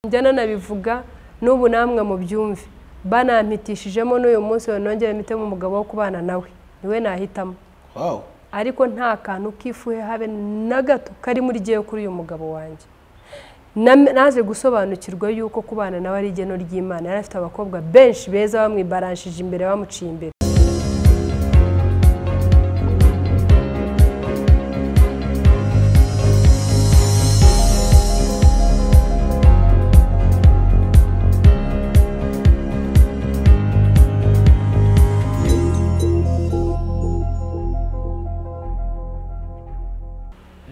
njyana nabivuga n'ubu namwe mu byumve banampitishijemo n'uyu munsi nongeye mpitemo umugabo wo kubana nawe niwe nahitamo ariko nta kantu kifuye habe na gato kari muri giye kuri uyu mugabo wanjye naje gusobanukirwa yuko kubana nawe ari igeno ry'Imana yari afite abakobwa benshi beza bamwibaranshije imbere bamuciye imbere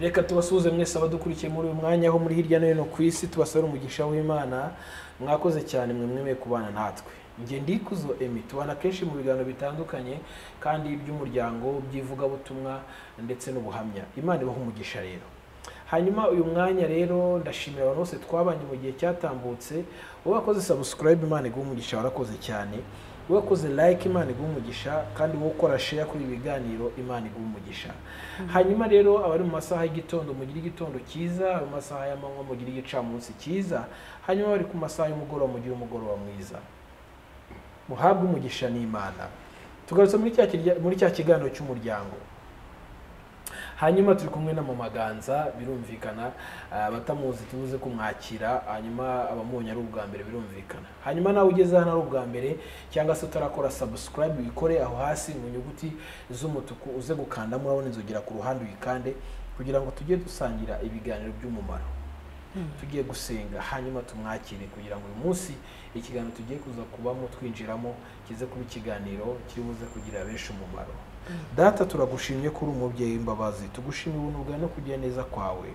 Reka tubasuhuze mwese abadukurikiye muri uyu mwanya aho muri hirya no hino ku isi tubasaba umugisha w'Imana mwakoze cyane mwemwe kubana natwe nge ndikuzo Emi tubana kenshi mu biganiro bitandukanye kandi by'umuryango by'ivuga butumwa ndetse n'ubuhamya Imana ibaho umugisha rero hanyuma uyu mwanya rero ndashimira abantu bose twabanye mu gihe cyatambutse wakoze subscribe Imana iguha umugisha warakoze cyane wakoze like Imana iguha umugisha kandi wo ukora share kuri ibiganiro Imana iguha umugisha hanyuma rero abari mu masaha y'igitondo mugira igitondo cyiza mu masaha y'amanywa mugira igicamunsi cyiza hanyuma bari ku masaha y'umugoroba mugira umugoroba mwiza muhabwe umugisha n'Imana tugarutse muri cya kiganiro cy'umuryango hanyuma turi kumwe na Mama Ganza birumvikana batamuzi tubuze kumwakira hanyuma abamunye ari ubwa mbere birumvikana hanyuma nawe ugeze hano ari ubwa mbere cyangwa se utarakora subscribe bikore aho hasi mu nyuguti z'umutuku uze gukanda murabona inzogera ku ruhande uyikande kugira ngo tujye dusangira ibiganiro by'umumaro tugiye gusenga hanyuma tumwakire kugira ngo uyu munsi ikiganiro tugiye kuza kubamo twinjiramo kize kuba ikiganiro kiribuze kugira benshi umumaro Data turagushimye kuri umubyeyi imbabazi tugushimye ubuntu bwawe no kugira neza kwawe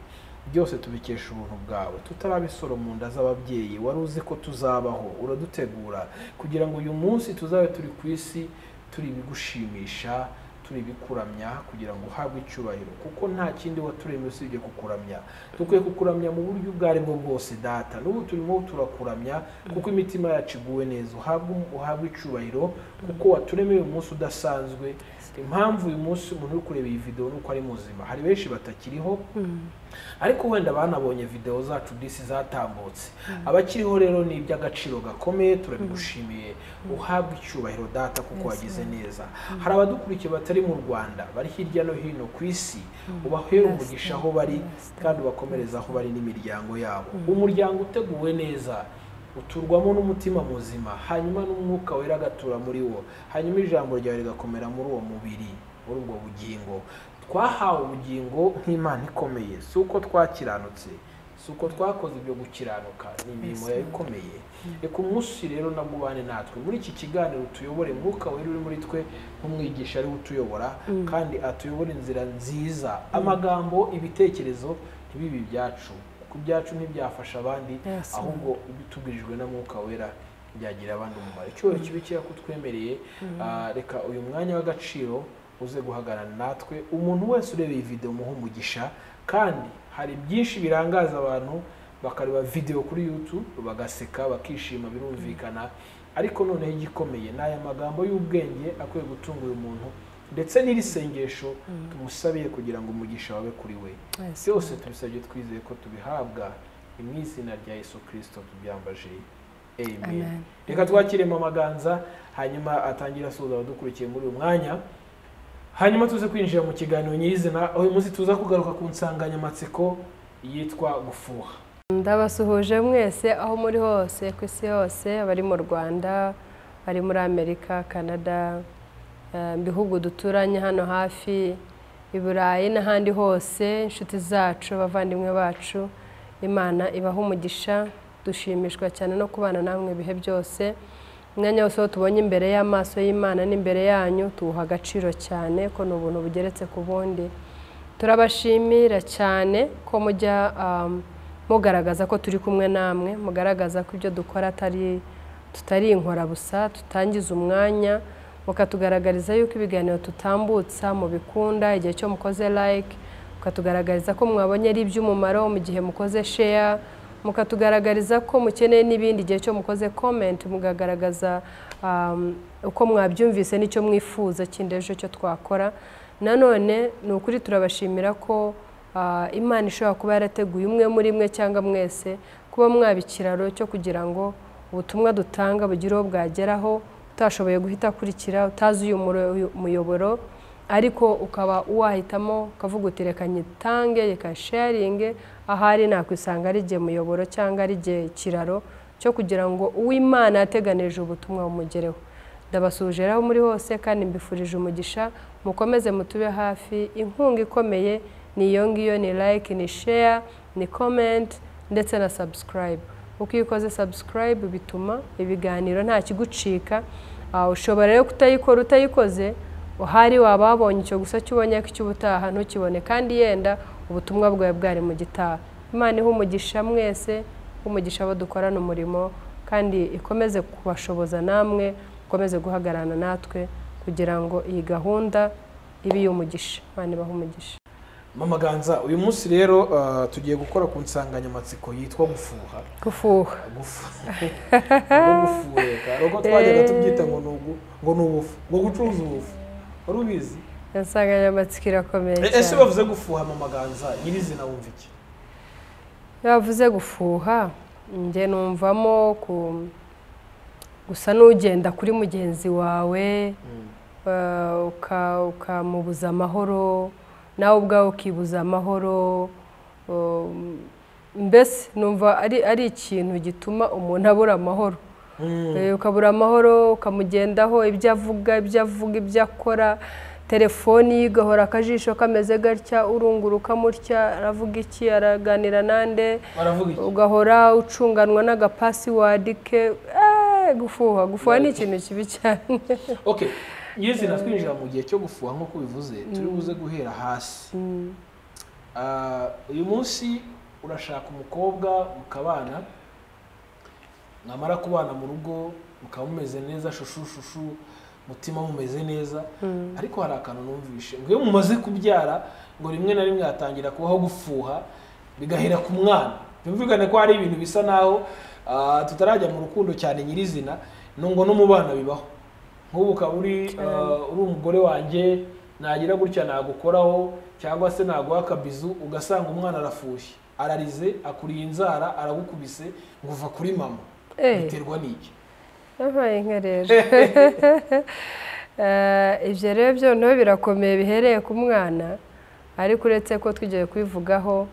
byose tubikesha ubuntu bwawe tutarabisoro mu nda z'ababyeyi wari uzi ko tuzabaho uradutegura kugira ngo uyu munsi tuzabe turi ku isi turi bigushimisha turi bikuramya kugira ngo uhabwe icyubahiro kuko nta kindi waturemye usibye kukuramya tukwiye kukuramya mu buryo ubwo aribwo bwose Data n'ubu turimo turakuramya kuko imitima yacu iguwe neza uhabwe icyubahiro kuko waturemeye uyu munsi udasanzwe impamvu uyu munsi umuntu uri kureba iyi video nuko ari muzima hari benshi batakiriho ariko wenda banabonye video zacu disi zatambutse abakiriho rero ni iby'agaciro gakomeye turabigushimiye uhabwe icyubahiro Data kuko wagize neza hari abadukurikiye batari mu Rwanda bari hirya no hino ku isi ubahera umugisha aho bari kandi bakomereza aho bari n'imiryango yabo umuryango uteguwe neza uturwamo n'umutima muzima hanyuma n'umwuka wera gatura muri wo hanyuma ijambo ryawe rigakomera muri uwo mubiri muri ubwo bugingo twahawe ubugingo nk'Imana ikomeye si uko twakiranutse si uko twakoze ibyo gukiranuka ni imirimo yawe ikomeye reka umunsi rero nabubane natwe muri iki kiganiro tuyobore mwuka wera uri muri twe nk'umwigisha ari utuyobora kandi atuyobora inzira nziza amagambo ibitekerezo ntibibi byacu ku byacu ntibyafasha abandi ahubwo bitubwirijwe na mwuka wera byagira abandi umumaro icyo kibikira kutwemereye reka uyu mwanya w'agaciro uze guhagarana natwe umuntu wese ureba iyi video muho umugisha kandi hari byinshi birangaza abantu bakareba video kuri YouTube bagaseka bakishima birumvikana ariko noneho igikomeye n'aya magambo y'ubwenge akwiye gutunga uyu muntu ndetse n'iri sengesho tumusabiye kugira ngo umugisha wawe kuri we byose tubisabye twizeye ko tubihabwa mu izina rya Yesu Kristo tubyambaje amen reka twakire Mama Ganza hanyuma atangira asuhuza abadukurikiye muri uyu mwanya hanyuma tuze kwinjira mu kiganiro nyizina aho uyu munsi tuza kugaruka ku nsanganyamatsiko yitwa gufuha ndabasuhuje mwese aho muri hose ku isi hose abari mu Rwanda bari muri Amerika Canada bihugu duturanye hano hafi i Burayi n'ahandi hose inshuti zacu abavandimwe bacu Imana ibaho umugisha dushimishwa cyane no kubana namwe bihe byose umwanya wose tubonye imbere y'amaso y'Imana n'imbere yanyu tuha agaciro cyane ko ni ubuntu bugeretse ku bundi turabashimira cyane ko mujya mugaragaza ko turi kumwe namwe mugaragaza ko ibyo dukora tutari inkora busa tutangiza umwanya mukatugaragariza yuko ibiganiro tutambutsa mu bikunda igihe cyo mukoze like mukatugaragariza ko mwabonye ari iby'umumaro mu gihe mukoze share mukatugaragariza ko mukeneye n'ibindi gihe cyo mukoze comment mugagaragaza uko mwabyumvise n'icyo mwifuza kindejo cyo twakora nanone ni ukuri turabashimira ko Imana ishobora kuba yarateguye umwe muri mwe cyangwa mwese kuba mwaba ikiraro cyo kugira ngo ubutumwa dutanga bugire uwo bwageraho utashoboye guhita akurikira utazi uyu muyoboro ariko ukaba wahitamo ukavuga uti reka nyitange reka sharinge ahari nakwisanga ari igihe muyoboro cyangwa ari igihe kiraro cyo kugira ngo uw'Imana yateganije ubutumwa bumugereho. Ndabasuje aho muri hose kandi mbifurije umugisha, mukomeze mutube hafi. Inkunga ikomeye ni iyo ngiyo, ni like, ni share, ni comment ndetse na subscribe. Uko iyo ukoze subscribe bituma ibiganiro nta kigucika. Ushobora rero kutayikora utayikoze, uhari waba wabonye icyo gusa cyubonye ko cy'ubutaha ntukibone kandi yenda ubutumwa bwawe bwari mu gitaha. Imana ihe umugisha mwese, umugisha abo dukorana umurimo kandi ikomeze kubashoboza namwe, ikomeze guhagarana natwe kugira ngo iyi gahunda ibe iy'umugisha. Imana ibahe umugisha. Mama Ganza, uyu munsi rero tugiye gukora ku nsanganyamatsiko yitwa gufuha. Gufuha. Gufuheka. Roko twajyaga tubyita ngo n'ubufu, ngo gucuruza ubufu. Wari ubizi? Insanganyamatsiko irakomeye cyane. Ese bavuze gufuha Mama Ganza, nyirizina wumva iki? Bavuze gufuha, njye numvamo gusa n'ugenda kuri mugenzi wawe ukamubuza amahoro, nawe ubwawe ukibuza amahoro. Mbese numva ari ikintu gituma umuntu abura amahoro. Ukabura amahoro, ukamugendaho ibyo avuga, ibyo akora, telefoni igahora akajisho kameze gatya, urunguruka mutya, aravuga iki, araganira nande, ugahora ucunganwa n'agapasiwadi ke. Gufuha ni ikintu kibi cyane. Okay, nyirizina twinjira mu gihe cyo gufuha nk'uko bivuze, turi buze guhera hasi. Uyu munsi urashaka umukobwa mukabana, mwamara kubana mu rugo mukaba mumeze neza, shushu mutima mumeze neza, ariko hari akantu numvishe ngo iyo mumaze kubyara ngo rimwe na rimwe hatangira kubaho gufuha bigahera ku mwana. Byumvikane ko hari ibintu bisa naho tutarajya mu rukundo cyane nyirizina, ngo no mu bana bibaho. Nk'ubu ukaba uri umugore wanjye, nagira gutya nagukoraho cyangwa se naguha akabizu, ugasanga umwana arafushye, ararize, akuriye inzara, aragukubise ngo uva kuri mama. Biterwa n'iki? Yabaye nka rero. Ibyo rero byo no birakomeye bihereye ku mwana, ariko uretse ko twigiye kubivugaho,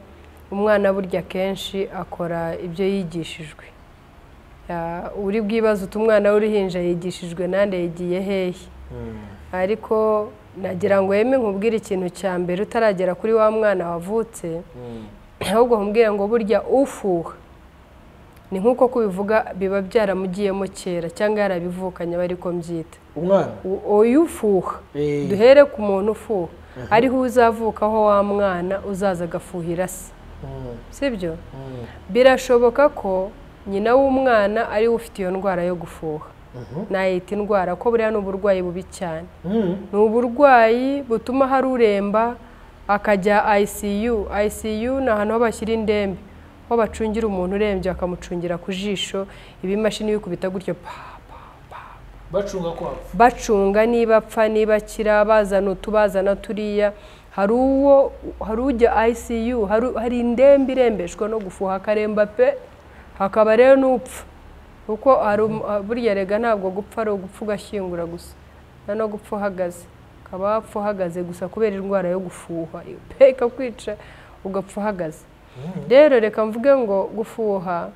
umwana burya kenshi akora ibyo yigishijwe. Uri bwibaza umwana w'uruhinja yigishijwe nande yigiye hehe? Ariko nagira ngo yeme nkubwire ikintu cya mbere utaragera kuri wa mwana wavutse, ahubwo nkubwire ngo burya ufuha ni nk'uko kubivuga biba byaramugiyemo kera cyangwa yarabivukanye bari ko mbyita. Umwana ufuha, duhere ku muntu ufuha, ariho uzavukaho wa mwana uzaza agafuhira se. Sibyo? Birashoboka ko nyina w'umwana ari ufite iyo ndwara yo gufuha. Nayita indwara ko buriya n'uburwayi bubi cyane. Ni uburwayi butuma hari uremba akajya ICU ni ahantu ho bashyira indembe, aho bacungira umuntu urembye bakamucungira ku jisho, ibimashini bikubita gutyo bacunga niba apfa niba akira, bazana utubazana turiya. Hari ujya ICU, hari indembe irembeshwa no gufuha akaremba pe, hakaba rero n'upfa. Kuko burya rega ntabwo gupfa ari ugupfa ugashyingura gusa, no gupfa uhagaze, ukaba wapfa uhagaze gusa kubera indwara yo gufuha pe ikakwica ugapfa uhagaze. Rero reka mvuge ngo gufuha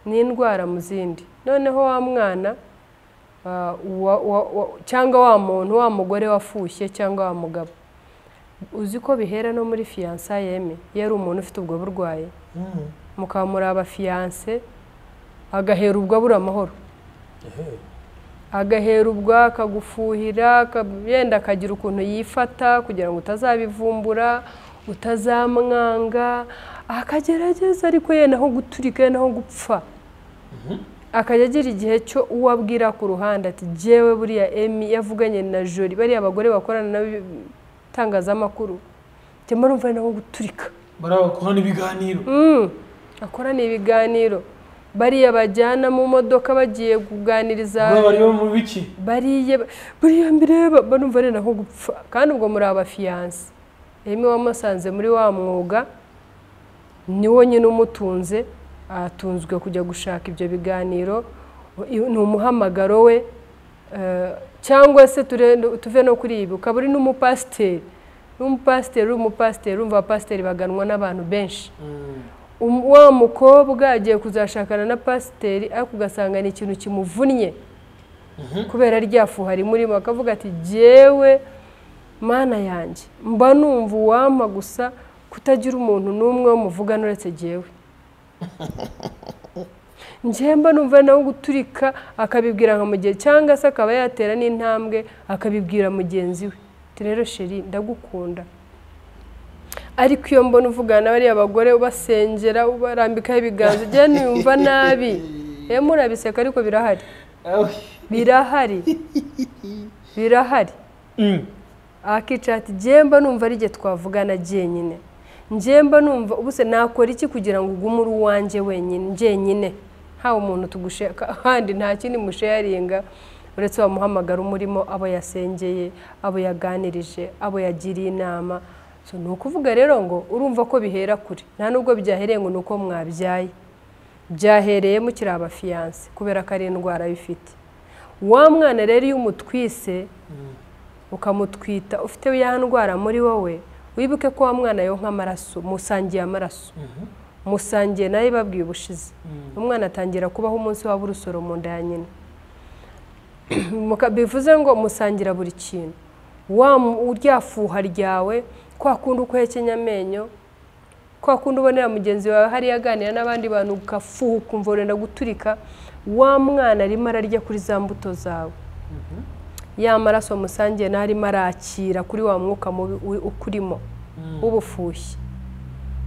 ni indwara mu zindi. Noneho wa mwana cyangwa wa muntu, wa mugore wafushye cyangwa wa mugabo, uzi ko bihera no muri fiyansaye yeme, iyo ari umuntu ufite ubwo burwayi, mukaba muri abafiyanse, agahera ubwo abura amahoro, agahera ubwo akagufuhira, yenda akagira ukuntu yifata kugira ngo utazabivumbura, utazamwanga, akagerageza ariko yenda aho guturika, yenda aho gupfa. Akajya agira igihe cyo uwabwira ku ruhande ati jewe buriya Emi yavuganye na Jori, bariya abagore bakorana n'abitangazamakuru, cyangwa urumva naho guturika, barakorana ibiganiro, akorana ibiganiro, bariya bajyana mu modoka bagiye kuganiriza, bariyo mu biki, buriya mbireba barumva ari naho gupfa. Kandi ubwo muri abafiyanse, Emi wamusanze muri wa mwuga, niwo nyine umutunze, atunzwe kujya gushaka ibyo biganiro, ni umuhamagaro we, cyangwa se tuve no kuri ibi ukaba uri n'umupasiteri, urumva abapasiteri baganwa n'abantu benshi. Wa mukobwa agiye kuzashakana na pasiteri ariko ugasanga ni ikintu kimuvunnye kubera ryafuha rimurimo, akavuga ati jyewe mana yanjye mba numva uwampa gusa kutagira umuntu n'umwe wo muvugana uretse jyewe. Njye mba numva nawe guturika akabibwira nka mugihe, cyangwa se akaba yatera n'intambwe akabibwira mugenzi we ati rero sheri ndagukunda. Ariko iyo mbona uvugana n'abariya bagore ubasengera ubarambikaho ibiganza jye niyumva nabi. Murabiseka ariko birahari, birahari. Akicara ati jye mba numva ari jye twavugana jyenyine, njye mba numva ubuse nakora iki kugira ngo ugume uri uwanjye wenyine njyenyine, ntawe umuntu tugushaka kandi nta kindi musharinga uretse wamuhamagara umurimo, abo yasengeye, abo yaganirije, abo yagiriye inama. So ni ukuvuga rero ngo urumva ko bihera kure, nta nubwo byahereye ngo ni uko mwabyaye, byahereye mukiri abafiyanse kubera ko ari indwara bifite. Wa mwana rero iyo umutwise ukamutwita ufite ya ndwara muri wowe, wibuke ko wa mwana yonka amaraso, musangiye amaraso, musangiye nayo babwiye ubushize. Umwana atangira kubaho umunsi waba urusoro mu nda ya nyina, bivuze ngo musangira buri kintu. Uryafuha ryawe, kwa kundi ukwekenya amenyo, kwa kundi ubonera mugenzi wawe hari yaganira n'abandi bantu ugafuha ukumva urenda guturika, wa mwana arimo ararya kuri za mbuto zawe. Ya maraso musangiye na harimo arakira kuri wa mwuka mubi ukurimo w'ubufushyi,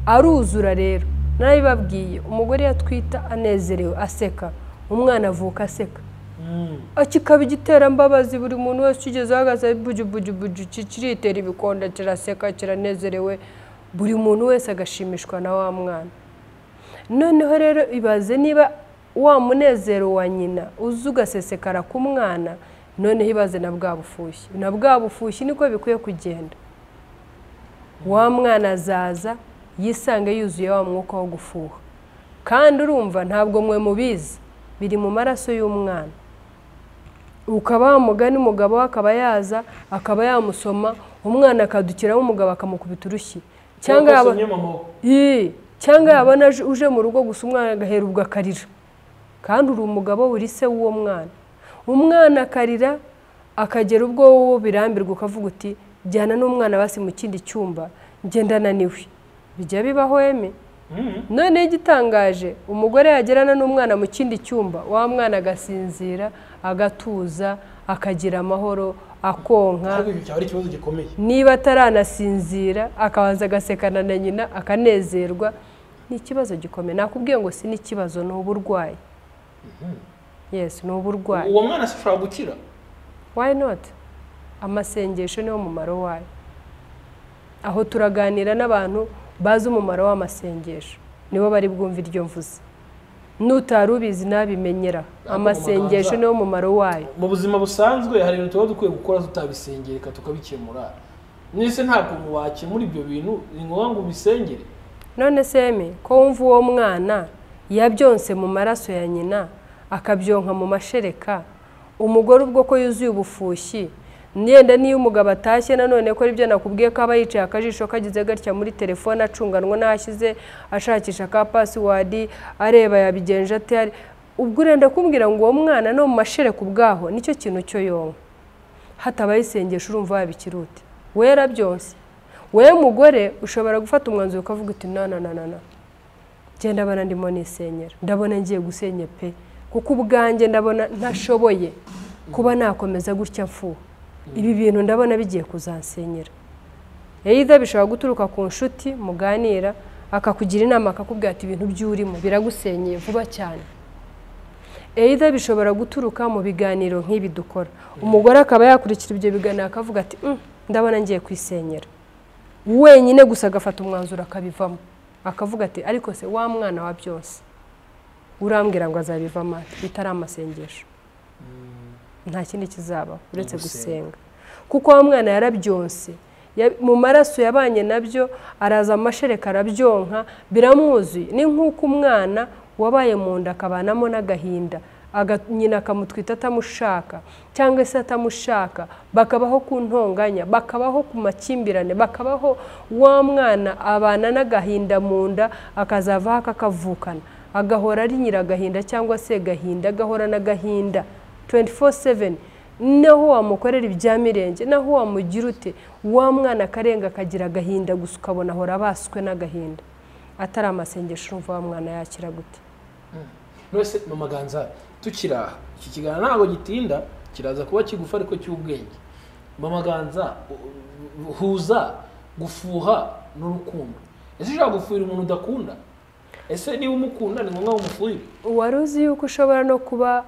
aruzura. Rero narabibabwiye, umugore yatwita anezerewe aseka, umwana avuka aseka, akikaba igiterambabazi. Buri muntu wese ugeze ahagaze buju kiritera ibikonda, kiraseka kiranezerewe, buri muntu wese agashimishwa na wa mwana. Noneho rero ibaze niba wa munezero wa nyina uzi ugasesekara ku mwana, noneho ibaze na bwa bufushyi. Na bwa bufushyi niko bikwiye kugenda. Wa mwana azaza yisange yuzuye wa mwuka wo gufuha, kandi urumva ntabwo mwe mubizi, biri mu maraso y'umwana. Ukaba wamugana umugabo we akaba yaza akaba yamusoma, umwana akadukiraho umugabo akamukubita urushyi, cyangwa yabona uje mu rugo gusa umwana agahera ubwo akarira, kandi uri umugabo uri se w'uwo mwana. Umwana akarira akagera ubwo wowe birambirwa ukavuga uti jyana n'umwana basi mu kindi cyumba ngenda naniwe. Bijya bibaho eme. None igitangaje, umugore yagerana n'umwana mu kindi cyumba, wa mwana agasinzira, agatuza, akagira amahoro, akonka. Niba ataranasinzira akabanza agasekana na nyina akanezerwa, ni ikibazo gikomeye. Nakubwiye ngo si n'ikibazo, ni uburwayi. Yes, ni uburwayi. Uwo mwana ashobora gukira? Why not? Amasengesho niwo mumaro wayo. Aho turaganira n'abantu bazi umumaro w'amasengesho, nibo bari bwumva iryo mvuze. Nutarubizi nabimenyera, amasengesho niwo mumaro wayo. Mu buzima busanzwe hari ibintu tuba dukwiye gukora tutabisengereka tukabikemura. Nise ntabwo wakemura ibyo bintu, ni ngombwa ngo ubisengere. None seme ko wumva uwo mwana yabyonse mu maraso ya nyina akabyonka mu mashereka, umugore ubwo ko yuzuye ubufushyi, niyenda niyo umugabo atashye nanone ko ibyo nakubwiye ko aba yicaye akajisho kagize gatya muri telefone acunganwa n'ashyize ashakisha ka password areba yabigenje ate, ubwo urenda kumbwira ngo uwo mwana no mu mashereka ubwaho nicyo kintu cyo yonka, hatabaye isengesho urumva wabikirute. Wera byose we mugore ushobora gufata umwanzuro ukavuga uti na genda bana ndimo nisenyera, ndabona ngiye gusenye pe, kuko ubwanjye ndabona ntashoboye kuba nakomeza gutya mfu, ibi bintu ndabona bigiye kuzansenyera. Either bishobora guturuka ku nshuti muganira akakugira inama akakubwira ati ibintu by'urimo biragusenyeye vuba cyane. Either bishobora guturuka mu biganiro nk'ibi dukora, umugore akaba yakurikira ibyo biganiro akavuga ati ndabona ngiye kwisenyera, wenyine gusa agafata umwanzuro akabivamo, akavuga ati ariko se wa mwana wa byose urambwira ngo azabivamo bitari amasengesho, nta kindi kizaba uretse gusenga. Kuko wa mwana yarabyonse mu maraso yabanye nabyo, araza amashereka arabyonka biramwuzuye. Ni nk'uko umwana wabaye mu nda akabanamo n'agahinda, nyina akamutwita atamushaka cyangwa se atamushaka, bakabaho ku ntonganya, bakabaho ku makimbirane, bakabaho wa mwana abana n'agahinda mu nda akazavaho akakavukana, agahora ari nyiragahinda cyangwa se gahinda, agahora n'agahinda 24/7. naho wamukorera ibya mirenge, naho wamugira ute, wa mwana akarenga akagira agahinda gusa ukabona ahora abaswe n'agahinda. Atari amasengesho urumva wa mwana yakira gute? Nose mu Maganza tukiraha iki kiganiro ntabwo gitinda, kiraza kuba kigufa ariko cy'ubwenge. Mu Maganza huza gufuha n'urukundo. Ese ushaka gufuhira umuntu udakunda? Ese niba umukunda ni ngombwa umufuhire? Wari uzi yuko ushobora no kuba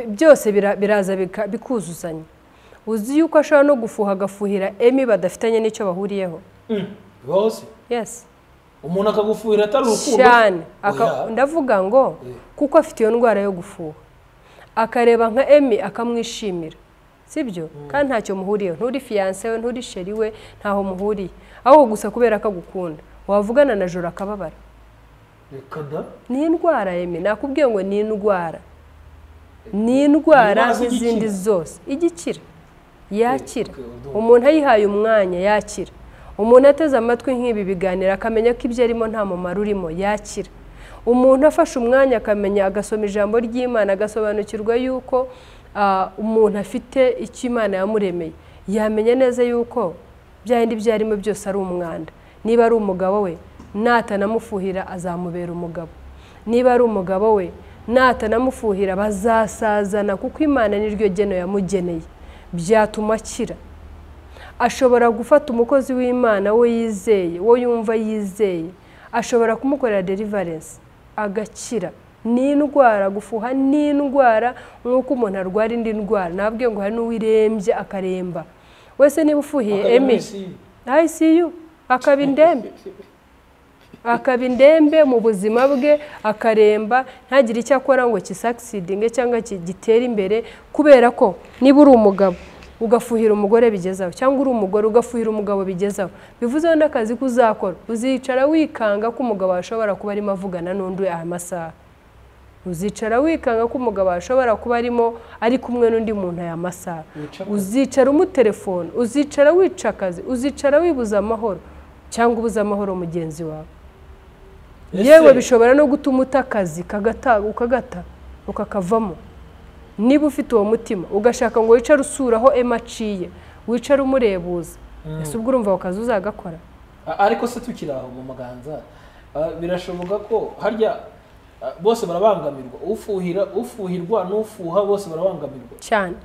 byose biraza bikuzuzanya. Uzi yuko ashobora no gufuha agafuhira Emi badafitanye n'icyo bahuriyeho? Bose? Yes. Umuntu akagufuhira atari urukundo cyane. Ndavuga ngo kuko afite iyo ndwara yo gufuha, akareba nka Emi akamwishimira, sibyo? Kandi ntacyo muhuriyeho, nturi fiancé we, nturi sheri we, ntaho muhuriye, aho gusa kubera ko agukunda. Wavugana na Joro akababara. Rekada? Ni indwara Emi, nakubwiye ngo ni indwara. Ni indwara nk'izindi zose, igikira, yakira. Umuntu ayihaye umwanya yakira. Umuntu ateze amatwi nk'ibi biganiro akamenya ko ibyo arimo nta mumaro urimo, yakira. Umuntu afashe umwanya akamenya, agasoma ijambo ry'Imana, agasobanukirwa yuko umuntu afite icyo Imana yamuremeye, yamenya neza yuko byahindi byarimo byose ari umwanda. Niba ari umugabo we natanamufuhira azamubera umugabo, niba ari umugabo we natanamufuhira bazasazana, kuko Imana niryo geno yamugeneye, byatuma akira. Ashobora gufata umukozi w'Imana wo yizeye, wo yumva yizeye, ashobora kumukorera deliverance agakira. Ni indwara gufuha, ni indwara nk'uko umuntu arwara indi ndwara. Nabwiye ngo hari n'uwirembye akaremba. Wese niba ufuhiye Emi ICU akaba indembe mu buzima bwe, akaremba, ntagire icyo akora ngo kisakisidinge cyangwa gitere imbere, kubera ko niba uri umugabo ugafuhira umugore bigezaho, cyangwa uri umugore ugafuhira umugabo bigezaho, bivuze n'akazi kuzakora. Uzicara wikanga ko umugabo ashobora kuba arimo avugana n'undi aya masaha. Uzicara wikanga ko umugabo ashobora kuba arimo ari kumwe n'undi muntu aya masaha. Uzicara umutelefone, uzicara wica akazi, uzicara wibuza amahoro, cyangwa ubuza amahoro mugenzi wawe. Yewe bishobora no gutuma utakazi ukagata ukakavamo. Niba ufite uwo mutima ugashaka ngo wicare usuraho Emi aciye, wicare umurebuza, ese ubwo urumva akazi uzagakora? Ariko se tukiraho mu Maganza, birashoboka ko harya bose barabangamirwa, ufuhirwa n'ufuha bose barabangamirwa cyane.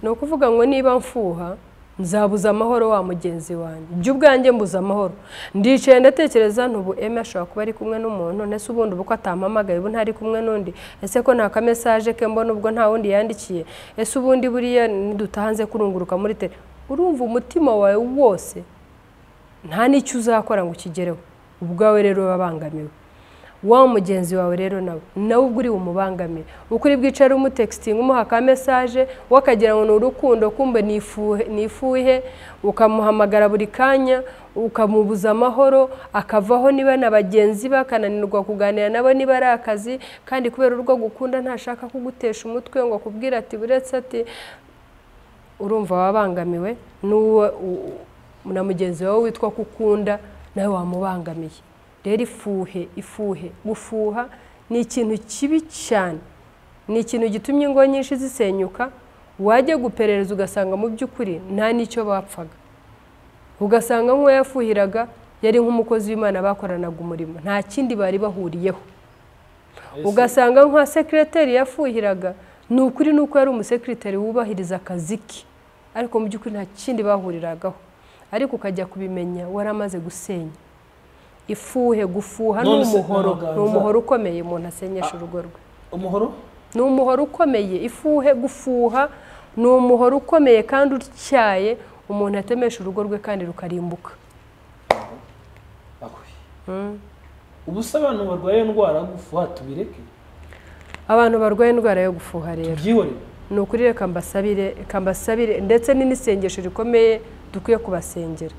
No kuvuga ngo niba mfuha nzabuza amahoro wa mugenzi wanjye, byo ubwanjye mbuza amahoro. Ndicaye ndatekereza ntubu Emi ashobora kuba ari kumwe n'umuntu, nese ubundi uko atampamagaye ubu ntari kumwe n'undi, ese ko nta kamesaje ke mbona ubwo nta wundi yandikiye, ese ubundi buriya nidutahanze kurunguruka muri tele. Urumva umutima wawe wose nta n'icyo uzakora ngo ukigereho, ubwawe rero babangamiwe. Wa mugenzi wawe rero nawe ubwo uri umubangamira, ukuri bwicare umutexting umuha ka message wakagira ngo n'urukundo, kumbe nifuhe, ukamuhamagara buri kanya, ukamubuza amahoro, akavaho niba na bagenzi bakananirwa kuganira nabo niba ari akazi, kandi kubera urwo gukunda ntashaka kugutesha umutwe ngo akubwira ati buretse ati. Urumva wabangamiwe n'uwo na mugenzi wawe witwa kukunda nawe wamubangamiye. Rero ifuhe. Gufuha ni ikintu kibi cyane, ni ikintu gitumye ingo nyinshi zisenyuka. Wajya guperereza ugasanga mu by'ukuri nta n'icyo bapfaga, ugasanga nk'uwo yafuhiraga yari nk'umukozi w'Imana bakoranaga umurimo, nta kindi bari bahuriyeho. Ugasanga nka sekreteri yafuhiraga, ni ukuri nuko yari umusekreteri wubahiriza akazi ke, ariko mu by'ukuri nta kindi bahuriragaho, ariko ukajya kubimenya waramaze gusenya. Ifuhe, gufuha n'umuhoro ukomeye umuntu asenyesha urugo rwe. Umuhoro? Ni umuhoro ukomeye. Ifuhe, gufuha ni umuhoro ukomeye kandi utyaye, umuntu atemesha urugo rwe kandi rukarimbuka. Ubusa abantu barwaye indwara yo gufuha tubireke? Abantu barwaye indwara yo gufuha rero tubyihorere. Ni ukuri reka mbasabire ndetse n'isengesho rikomeye dukwiye kubasengera.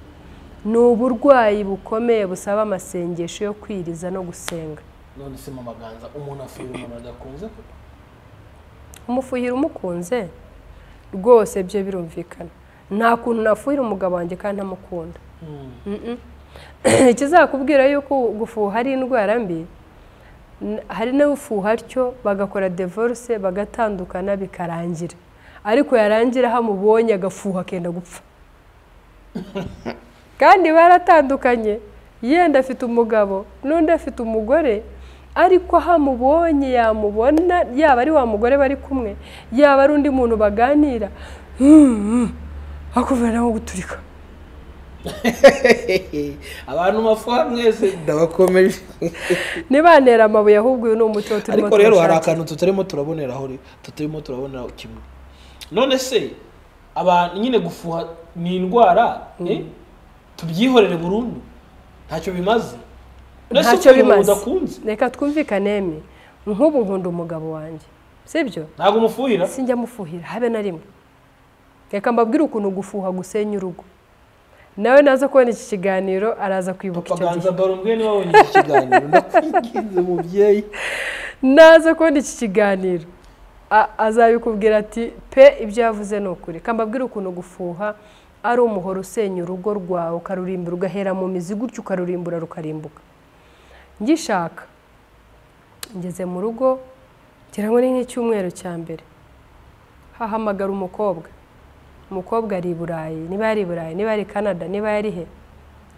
ni uburwayi bukomeye busaba amasengesho yo kwiriza no gusenga. none se Mama Ganza umuntu afuhira umuntu adakunze umufuhira umukunze rwose byo birumvikana. nta kuntu nafuhira umugabo wanjye kandi ntamukunda. ikizakubwira yuko gufuha ari indwara mbi, hari n'ufuha atyo bagakora divorce bagatandukana bikarangira, ariko yarangira hamubonye agafuha akenda gupfa. kandi baratandukanye, yenda afite umugabo n'undi afite umugore, ariko hamubonye yamubona, yaba ari wa mugore bari kumwe, yaba ari undi muntu baganira, akuvana nko guturika. abantu mafuha mwese ndabakomeje. Nibantera amabuye ahubwo uyu ni umuco turimo. Ariko rero hari akantu tutarimo turaboneraho, kimwe. None se abantu nyine gufuha ni indwara, tubyihorere burundu, ntacyo bimaze. Ntacyo bimaze. Reka twumvikane emi, nk'ubu nkunda umugabo wanjye, sibyo? Ntago umufuhira? Sinjya mufuhira habe na rimwe. Reka mbabwire ukuntu gufuha gusenya urugo. Nawe naza kubona iki kiganiro araza kwibuka icyo gihe. Papa Ganza Barumbwe niwe wabonye iki kiganiro, ndakwinginze mubyeyi. Naza kubona iki kiganiro azabikubwira ati pe ibyo yavuze ni ukuri. Kambabwira ukuntu gufuha ari umuhoro usenya urugo rwawe ukarurimbura ugahera mu mizi gutyo ukarurimbura rukarimbuka. Ngishaka ngeze mu rugo ngira ngo ni nk'icyumweru cya mbere, hahamagara umukobwa ari i Burayi, niba ari i Burayi, niba ari Canada, niba yari he,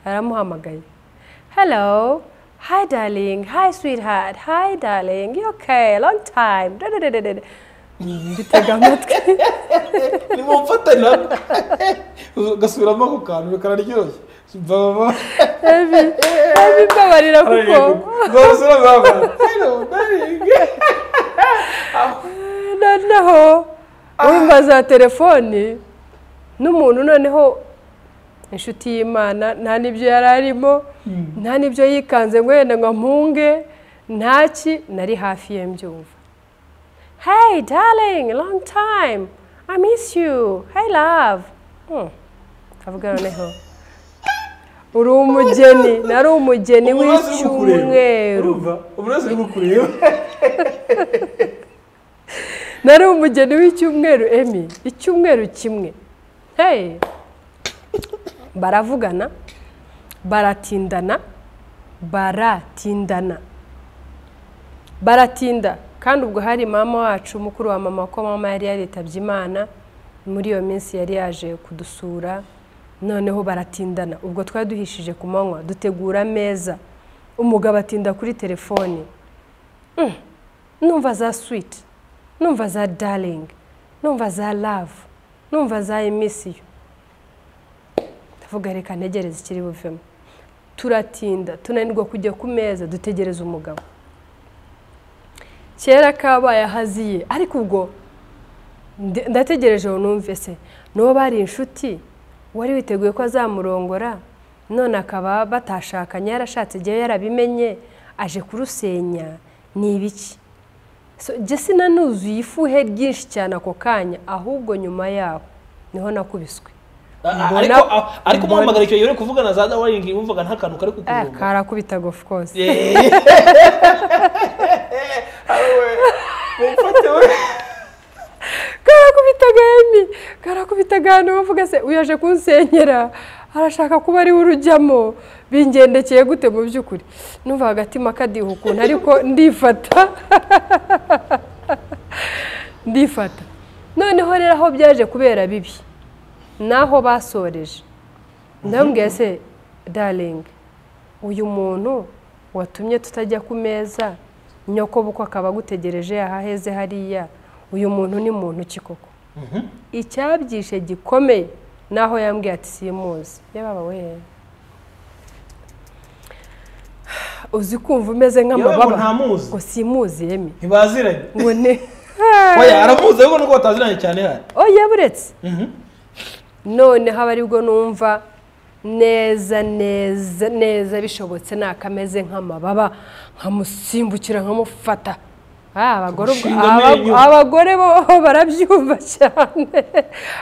aramuhamagaye. Hello, hi darling, hi sweetheart, hi darling, you okay, long time. Bitega amatwi. Ni mu mfatana gasubiramo ako kantu bikararyoshye. Baba ebi mbabarira kuko gasubira baba. Hello darling. Noneho urumva za telefoni n'umuntu, noneho inshuti y'Imana, nta n'ibyo yari arimo, nta n'ibyo yikanze ngo yenda ngo mpunge, ntaki, nari hafi ye mbyumva. Hey darling, long time, I miss you, hey love. Kavuga noneho uri umugeni, nari umugeni w'icyumweru. Umurazi gukureba. Nari umugeni w'icyumweru emi, icyumweru kimwe. Hey, baravugana, baratinda, kandi ubwo hari mama wacu, mukuru wa mama, ko mama yari yaritabye Imana muri iyo minsi, yari yaje kudusura. Noneho baratindana, ubwo twari duhishije ku manywa dutegura ameza, umugabo atinda kuri telefoni, numva za sweet, numva za darling, numva za love, numva za I miss you. Ndavuga reka ntegereze ikiri buvemo. Turatinda, tunanirwa kujya ku meza, dutegereza umugabo. Kera kabaye ahaziye, ariko ubwo ndategereje ngo numve se n'uwo bari inshuti wari witeguye ko azamurongora, none akaba batashakanye, yarashatse igihe yarabimenye aje kurusenya, ni ibiki? Je sinanuzuye ifuhe ryinshi cyane ako kanya, ahubwo nyuma yaho niho nakubiswe. Ariko muhamagara icyo yore kuvugana za Dawaringi, muvuga nta kantu kari kukurumba. Karakubita of course. Karakubitaga hano bavuga se uyaje kunsenyera, arashaka kuba ari urujyamo, bingendekeye gute mu by'ukuri? Numva hagatima kadiha ukuntu, ariko ndifata. Noneho rero aho byaje kubera bibi, naho basoreje, ndambwiye se darling, uyu muntu watumye tutajya ku meza, nyoko buko akaba gutegereje yahaheze hariya, uyu muntu ni muntu ki koko? Icyabyishe gikomeye naho yambwiye ati simuzi. Yababa we, uzi kumva umeze nk'amababa ngo simuzi emi, ntibaziranye ngo ne oya aramuzi ariko nuko bataziranye cyane hari. Oya buretse none haba aribwo numva neza bishobotse nakameze nk'amababa, nkamusimbukira nkamufata abagore bo barabyumva cyane,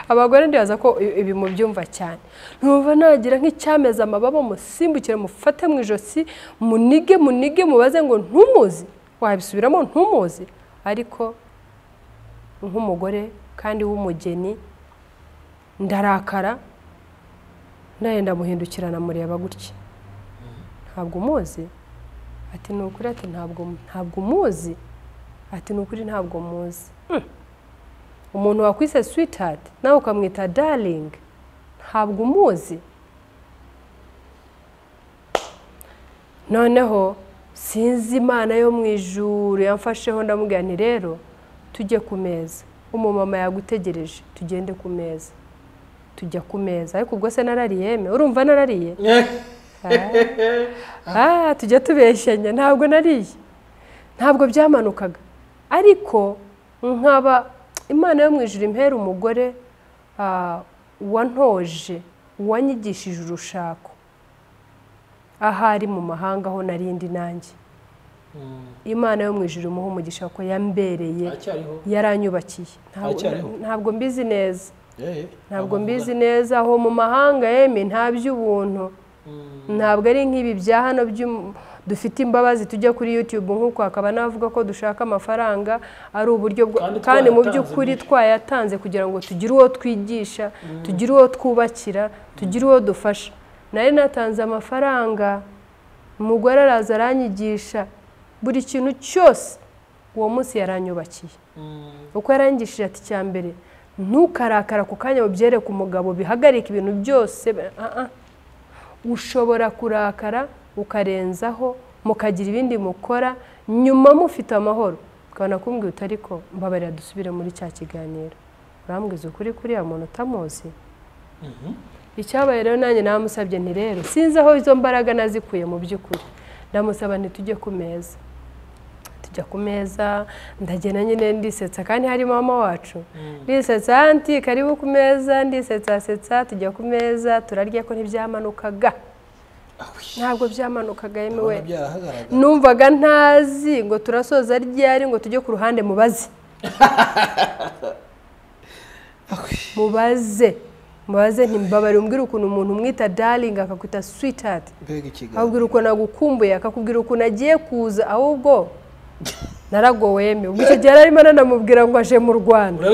abagore ndibaza ko ibi mubyumva cyane. Ntuva nagira nk'icyameza amababa musimbukire mufate mu ijosi munige mubaze ngo ntumuzi, wabisubiramo ntumuzi, ariko nk'umugore kandi w'umugeni ndarakara naye ndamuhindukirana mureba gutya, ntabwo umuzi, ati ni ukuri, ati ntabwo umuzi, ati ni ukuri ntabwo muzi. Umuntu wakwise sweetheart nawe ukamwita darling, ntabwo umuzi. Noneho sinzi Imana yo mu ijuru yamfasheho ndamubwira nti rero tujye ku meza, umumama yagutegereje, tugende ku meza. Tujya ku meza, ariko ubwo se narariye yeme, urumva narariye? Tujya tubeshyanya, ntabwo nariye, ntabwo byamanukaga, ariko nkaba Imana yo mu ijuru impera umugore wantoje, wanyigishije urushako ahari mu mahanga aho narindi nanjye. Imana yo mu ijuru imuha umugisha ko yambereye, yaranyubakiye. Ntabwo mbizi neza, ntabwo mbizi neza aho mu mahanga yeme, nta by'ubuntu, ntabwo ari nk'ibi bya hano dufite imbabazi tujya kuri YouTube nk'uko akaba navuga ko dushaka amafaranga ari uburyo kandi mu by'ukuri twayatanze kugira ngo tugire uwo twigisha, tugire uwo twubakira, tugire uwo dufasha. Nari natanze amafaranga, umugore araza aranyigisha buri kintu cyose, uwo munsi yaranyubakiye. Uko yarangishije ati cya mbere ntukarakara ku kanya ubyereke umugabo, bihagarika ibintu byose. Ushobora kurakara ukarenzaho mukagira ibindi mukora, nyuma mufite amahoro ukabona kumbwira utari ko mbabarira dusubire muri cya kiganiro. Urambwiza ukuri kuriya muntu utamuzi. Icyabaye rero nanjye namusabye nti rero sinzi aho izo mbaraga nazikuye mu by'ukuri, ndamusaba nti tujye ku meza. Tujya ku meza, ndagenda nyine ndisetsa, kandi hari mama wacu, ndisetsa anti karibu ku meza, ndisetsa, tujya ku meza turarya, ko ntibyamanukaga, ntabwo byamanukaga yemewe. Numvaga ntazi ngo turasoza ryari ngo tujye ku ruhande mubaze. Mubaze ntimbabare umbwira ukuntu umuntu umwita darling akakwita sweetheart, akubwira ukuntu agukumbuye, akakubwira ukuntu agiye kuza, ahubwo naragowe yeme. Ubwo icyo gihe arimo nanamubwira ngo aje mu Rwanda,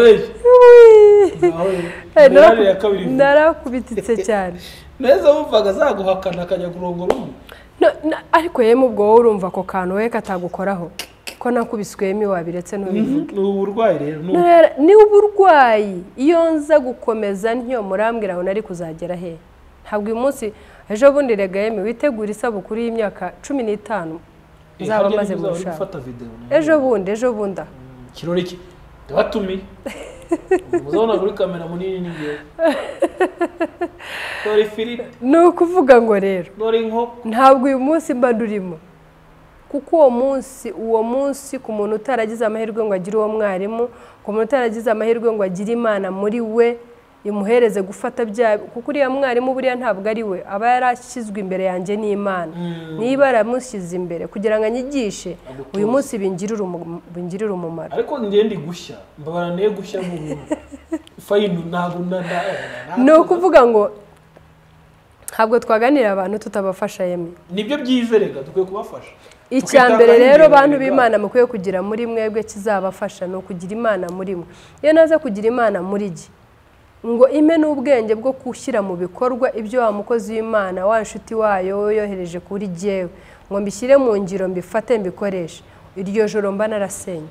narakubititse cyane. Neza wumvaga azaguhakana akajya kurongora umwe, ariko yeme ubwo wowe urumva ako kantu we katagukoraho ko nakubiswe yeme wabiretse ntubivuge. Ni uburwayi rero, ni uburwayi. Iyo nza gukomeza ntyo murambwira ngo nari kuzagera he. Ntabwo uyu munsi, ejo bundi rega yeme witegura isabukuru y'imyaka 15 nzaba maze gushaka. Ejo bundi kirori ki ndabatumiye muzabona kuri kamera munini n'ingiye dore filite. Ni ukuvuga ngo rero dore inkoko, ntabwo uyu munsi mba ndurimo, kuko uwo munsi ku muntu utaragize amahirwe ngo agire uwo mwarimu, ku muntu utaragize amahirwe ngo agire Imana muri we imuhereze gufata bya, kuko uriya mwarimu buriya ntabwo ari we, aba yarashyizwe imbere yanjye n'Imana. Niba aramushyize imbere kugira ngo anyigishe, uyu munsi bingirira umumaro. Ariko ngende gushya mbabaraniye gushya mu fayinu ntabwo ni ukuvuga ngo ntabwo twaganira abantu tutabafasha yeme. Nibyo byizerega dukwiye kubafasha. Icyambere rero bantu b'Imana mukwiye kugira muri mwebwe kizabafasha no kugira Imana muri mwe. Iyo naza kugira Imana muri gi ngo ime n'ubwenge bwo gushyira mu bikorwa ibyo wa mukozi w'Imana wa nshuti wayo yohereje kuri jyewe, ngo mbishyire mu ngiro, mbifate, mbikoreshe, iryo joro mba narasenye.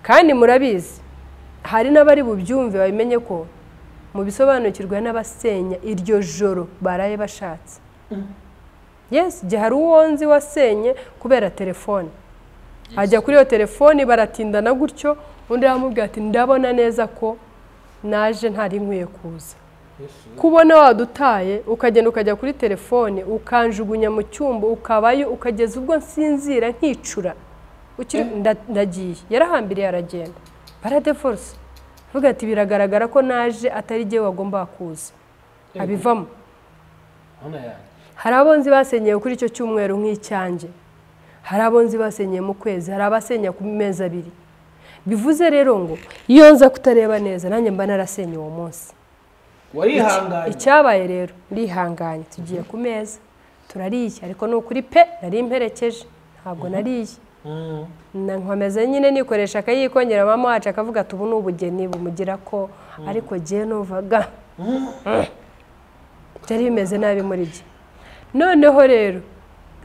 Kandi murabizi hari n'abari bubyumve babimenye ko mu bisobanukirwa n'abasenya iryo joro baraye bashatse. Yes, gihe hari uwo nzi wasenye kubera telefone, ajya kuri iyo telefone baratindana gutyo, undi aramubwira ati ndabona neza ko naje ntari nkwiye kuza. Kubona wadutaye ukagenda ukajya kuri telefone ukanjugunya mu cyumba ukabayo ukageza ubwo nsinzira nkicura, ndagiye. Yarahambiriye aragenda, baradeforce, vuga ati biragaragara ko naje atari jye wagomba kuza, abivamo. Hari abonzi basenyeye kuri icyo cyumweru nk'icyanjye, hari abo nzi basenyeye mu kwezi, hari abasenya ku mezi abiri. Bivuze rero ngo iyo nza kutareba neza nanjye mba narasenye uwo munsi. warihanganye Icyabaye rero ndihanganye, tugiye ku meza turariye, ariko ni ukuri pe nari imperekeje ntabwo nariye. Nkomeza nyine nikoresha akayikongera mama wacu akavuga ati ubu ni ubugeni bumugira ko, ariko jye nuvaga byari bimeze nabi muri byo. Noneho rero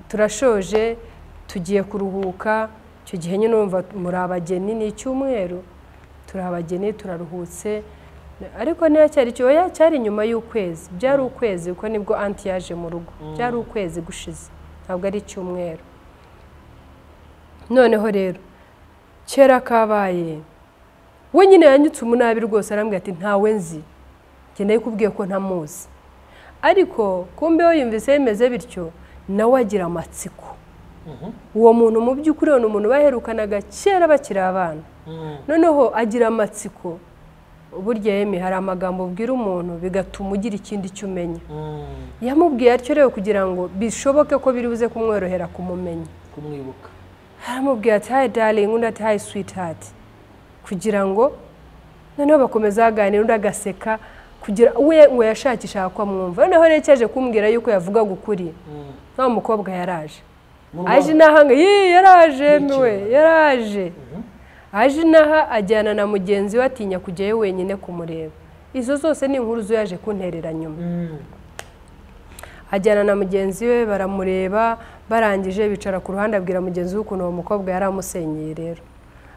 turashoje tugiye kuruhuka, icyo gihe nyine numva muri abageni ni icyumweru, turi abageni turaruhutse, ariko niyo cyari nyuma y'ukwezi, byari ukwezi kuko nibwo anti yaje mu rugo, byari ukwezi gushize ntabwo ari icyumweru. Noneho rero kera kabaye we nyine yanyutse umunabi rwose, arambwira ati ntawe nzi, njye ndayikubwiye ko ntamuzi, ariko kumbe we yumvise bimeze bityo nawe agira amatsiko. Uwo muntu mu by'ukuri ni umuntu baherukanaga kera bakiri abana, noneho agira amatsiko. Burya yeme hari amagambo ubwira umuntu bigatuma ugira ikindi cyo umenya. Yamubwiye atyo rero kugira ngo bishoboke ko biri buze kumworohera kumumenya, kumwibuka. Aramubwiye ati hi darling, undi ati hi sweetheart, kugira ngo noneho bakomeza baganira, undi agaseka, kugira we ngo yashakisha ko amwumva. Noneho rero cyaje kumbwira yuko yavugaga ukuri. Nta mukobwa yaraje, aje nahanga yaraje miwe yaraje, aje naha ajyana na mugenzi we atinya kujyayo wenyine kumureba. Izo zose ni inkuru zo yaje kunterera nyuma. Ajyana na mugenzi we baramureba, barangije bicara ku ruhande abwira mugenzi we ukuntu uwo mukobwa yari amusenyeye. Rero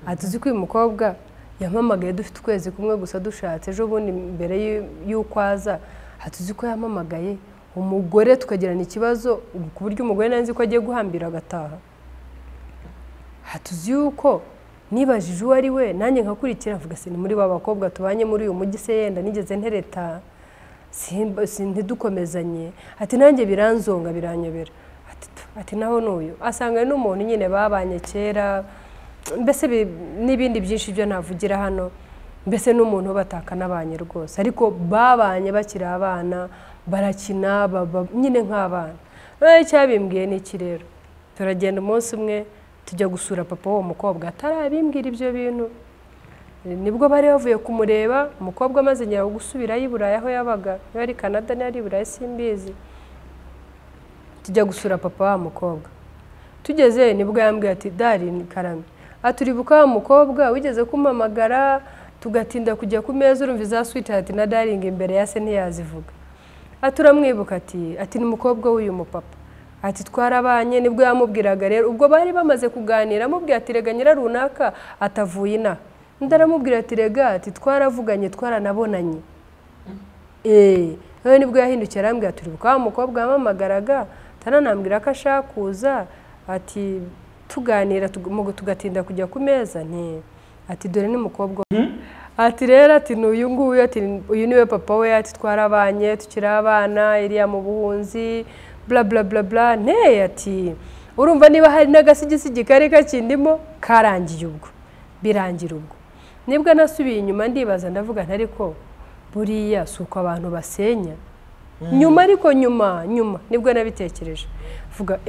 atuzi ko uyu mukobwa yampamagaye dufite ukwezi kumwe gusa dushatse, ejo bundi mbere y'uko aza atuzi ko yampamagaye umugore tukagirana ikibazo ku buryo umugore nanzi ko agiye guhambira agataha. Hatuzi yuko nibajije uwo ari we nanjye nkakurikira mvuga se ni muri ba bakobwa tubanye muri uyu mujyi se yenda nigeze ntereta ntidukomezanye. Ati nanjye biranzonga biranyobera. Ati naho n'uyu asanga n'umuntu nyine babanye kera, mbese n'ibindi byinshi byo navugira hano, mbese n'umuntu bataka nabanye rwose, ariko babanye bakiri abana barakina nyine nk'abana. Noneho cyabimbwiye n'iki rero, turagenda umunsi umwe tujya gusura papa w'uwo mukobwa, atarabimbwira ibyo bintu. Nibwo bari bavuye kumureba, umukobwa amaze nyiraho gusubira y'Iburayi aho yabaga, yari Canada n'ari Iburayi simbizi. Tujya gusura papa wa mukobwa, tugeze nibwo yambwiye ati Darling Karame, aturibuka wa mukobwa wigeze kumpamagara tugatinda kujya ku meza, urumva za sweetheart na darling imbere ya se ntiyazivuga. Aturamwibuka ati ni umukobwa w'uyu mupapa, ati twarabanye. Nibwo yamubwiraga rero, ubwo bari bamaze kuganira, amubwira ati rega nyira runaka atavuye ina, ndaramubwira ati rega ati twaravuganye twaranabonanye. Noneho nibwo yahindukira arambwira turibuka wa mukobwa yampamagaraga taranambwira ko ashaka kuza, ati tuganira tugatinda kujya ku meza, ati dore ni mukobwa. Ati rero ati n'uyu nguyu, ati uyu niwe papa we, ati twarabanye tukiri abana iriya mu buhunzi bla bla bla bla. Ati urumva niba hari n'agasigisigi kari kakindimo karangiye, ubwo birangira. Ubwo nibwo nasubiye inyuma ndibaza ndavuga ntari ko buriya si uko abantu basenya nyuma, ariko nyuma nibwo nabitekereje vuga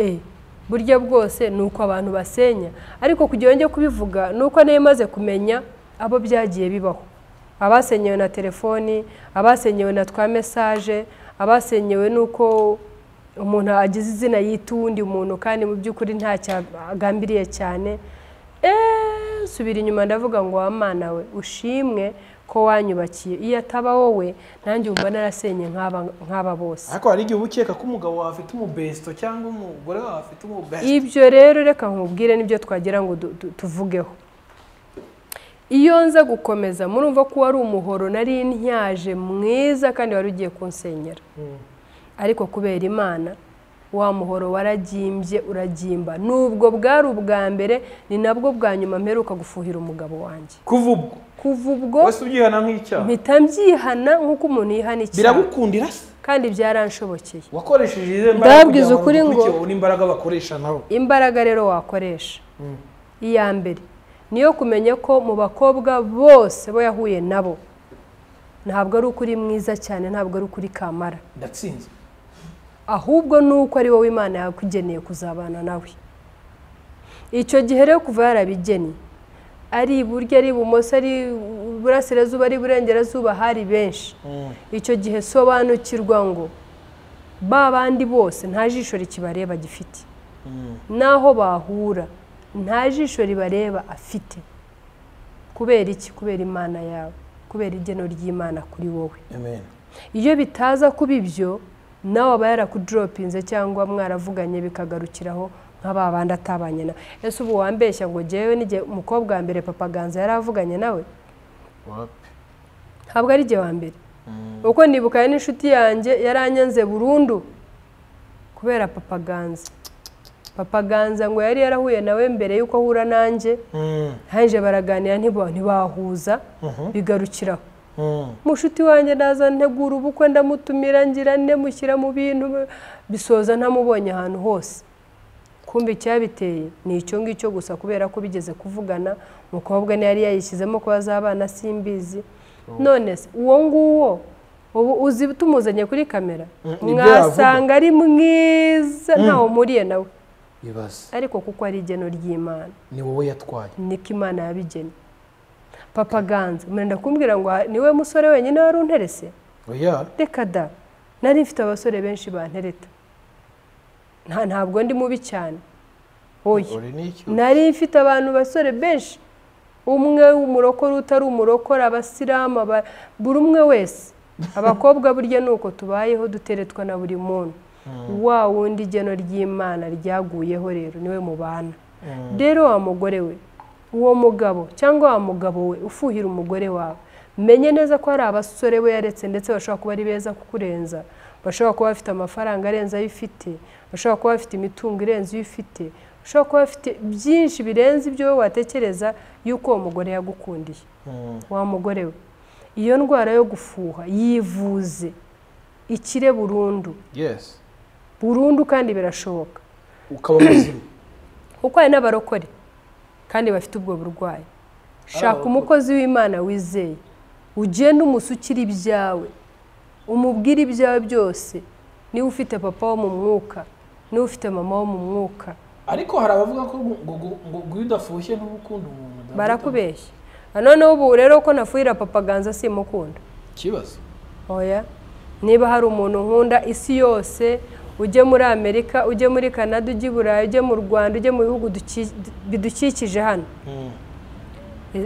burya bwose ni uko abantu basenya, ariko kugira ngo kubivuga nuko nayo maze kumenya abo byagiye bibaho, abasenyewe na telefoni, abasenyewe na twa message, abasenyewe nuko umuntu agize izina yita uwundi umuntu kandi mu by'ukuri nta cyagambiriye cyane. Subira inyuma ndavuga ngo wa Mana we ushimwe ko wanyubakiye, iyo ataba wowe nanjye umva narasenye nk'aba bose. Ariko hari igihe ubukeka ko umugabo wawe afite umubesto cyangwa umugore wawe afite umubesto. Ibyo rero reka nkubwire nibyo twagira ngo tuvugeho. Iyo nza gukomeza murumva ko wari umuhoro nari ntyaje mwiza kandi wari ugiye kunsenyera, ariko kubera Imana wa muhoro waragimbye uragimba. Nubwo bwari ubwa mbere ni nabwo bwa nyuma mperuka gufuhira umugabo wanjye. Kuva ubwo wese ubyihana nk'icyaha? Mpita mbyihana nk'uko umuntu yihana icyaha. Biragukundira se? Kandi byaranshobokeye. Wakoresheje izo mbaraga kugira ngo n'imbaraga bakoresha nabo. Imbaraga rero wakoresha iya mbere niyo kumenya ko mu bakobwa bose bo yahuye nabo ntabwo ari ukuri mwiza cyane, ntabwo ari ukuri kamara ndatsinze, ahubwo nuko ari wowe Imana yakugeneye kuzabana nawe. icyo gihe rero kuva yarabigennye ari iburyo ari ibumoso ari iburasirazuba ari iburengerazuba hari benshi icyo gihe sobanukirwa ngo ba bandi bose nta jisho rikibareba gifite naho bahura nta jisho ribareba afite kubera iki kubera imana yawe kubera igeno ry'Imana kuri wowe iyo bitaza kuba ibyo nawe aba yarakudropinze cyangwa mwaravuganye bikagarukiraho nk'ababandi atabanye na ese ubu wambeshya ngo jewe nige umukobwa wa mbere Papa Ganza yaravuganye nawe ntabwo ari je wa mbere uko nibuka n'inshuti yanjye yaranyanze burundu kubera Papa Ganza Papa Ganza ngo yari yarahuye nawe mbere yuko ahura nanjye hanje baraganira ntibahuza bigarukiraho mushuti wanjye naza ntegura ubukwe ndamutumira ngira mushyira mu bintu bisoza ntamubonye ahantu hose kumbe cyabiteye ni icyo ngicyo gusa kubera ko bigeze kuvugana umukobwa ne yari yayishyizemo ko bazabana simbizi none uwo nguwo ubu uzi tumuzanye kuri kamera mwasanga ari mwiza ntawo muriye nawe ariko kuko ari igeno ry'Imana ni wowe yatwaye niko Imana yabigena Papa Ganza murenda kumbwira ngo niwe musore wenyine wari unterese oya reka da nari mfite abasore benshi bantereta ntabwo ndi mubi cyane oya nari mfite abantu basore benshi umwe w'umurokore utari umurokore abasiramu buri umwe wese abakobwa burya nuko tubayeho duteretwa na buri muntu wa wundi igeno ry'Imana ryaguyeho rero niwe mubana rero wa mugore we uwo mugabo cyangwa wa mugabo we ufuhira umugore wawe menye neza ko hari abasore we yaretse ndetse bashobora kuba ari beza kukurenza bashobora kuba bafite amafaranga arenze ayo ufite bashobora kuba bafite imitungo irenze iyo ufite bashobora kuba bafite byinshi birenze ibyo wowe watekereza yuko uwo mugore yagukundiye wa mugore we iyo ndwara yo gufuha yivuze ikire burundu burundu kandi birashoboka ukaba muzima kuko hari n'abarokore kandi bafite ubwo burwayi shaka umukozi w'Imana wizeye ugenda umusukira ibyawe umubwira ibyawe byose niba ufite papa wo mu mwuka niba ufite mama wo mu mwuka ariko hari abavuga ko ngo udafushye n'ubukunda umuntu barakubeshya noneho ubu rero ko nafuhira Papa Ganza simukunda kibazo oya niba hari umuntu nkunda isi yose ujye muri Amerika ujye muri Canada ujye Burayi ujye mu Rwanda ujye mu bihugu bidukikije hano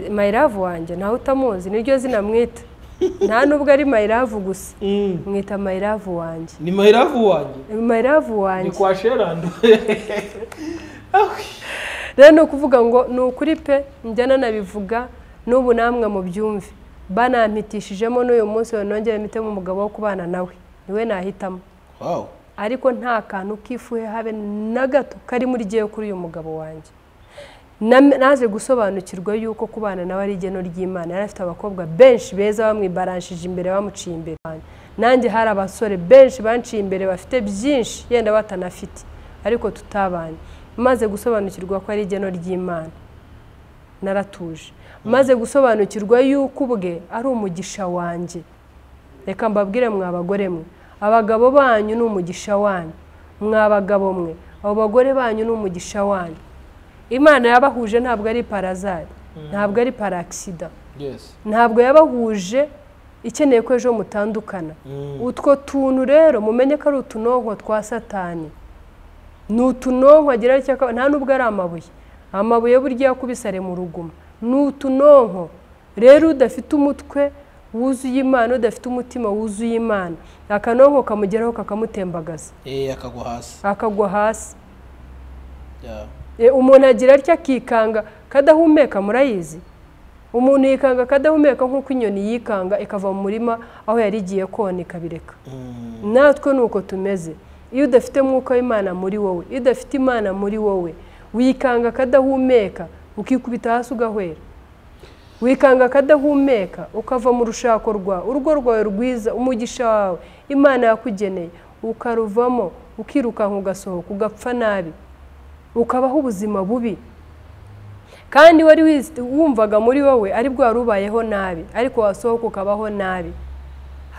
my love wanjye nawe utamuzi niryo zina mwita nta nubwo ari my love gusa mwita my love wanjye ni my love wanjye my love wanjye ni kwa Sherando rero no kuvuga ngo ni ukuri pe njyana nabivuga n'ubu namwe mu byumve banampitishijemo n'uyu munsi nongere mitemo umugabo wo kubana nawe niwe nahitamo ariko nta kantu kifuhe habe na gato kari muri giye kuri uyu mugabo wanjye naje gusobanukirwa yuko kubana nawe ari igeno ry'Imana yari afite abakobwa benshi beza bamwibaranshije imbere bamuciye imbere nanjye hari abasore benshi banciye imbere bafite byinshi yenda batanafite ariko tutabanye maze gusobanukirwa ko ari igeno ry'Imana naratuje maze gusobanukirwa yuko ubwe ari umugisha wanjye reka mbabwire mwa bagore mwe abagabo banyu ni umugisha wanyu mwa bagabo mwe abo bagore banyu ni umugisha wanyu Imana yabahuje ntabwo ari parazari ntabwo ari paraksida ntabwo yabahuje ikeneye ko ejo mutandukana utwo tuntu rero mumenye ko ari utunonko twa Satani ni utunonko agira nta nubwo ari amabuye burya yakubisare mu ruguma ni utunonko rero udafite umutwe wuzuye Imana udafite umutima wuzuye Imana akanonko kamugeraho kakamutembagaza akagwa hasi umuntu agira atya akikanga kadahumeka murayizi umuntu yikanga kadahumeka nk'uko inyoni yikanga ikava mu murima aho yari igiye kona ikabireka natwe nuko tumeze iyo udafite mwuka w'Imana muri wowe iyo udafite Imana muri wowe wikanga kadahumeka ukikubita hasi ugahwera wikanga kadahumeka ukava mu rushako urugo rwawe rwiza umugisha wawe Imana yakugeneye ukaruvamo ukirukanka ugasohoka ugapfa nabi ukabaho ubuzima bubi kandi wari wumvaga muri wowe ari bwo warubayeho nabi ariko wasohoka ukabaho nabi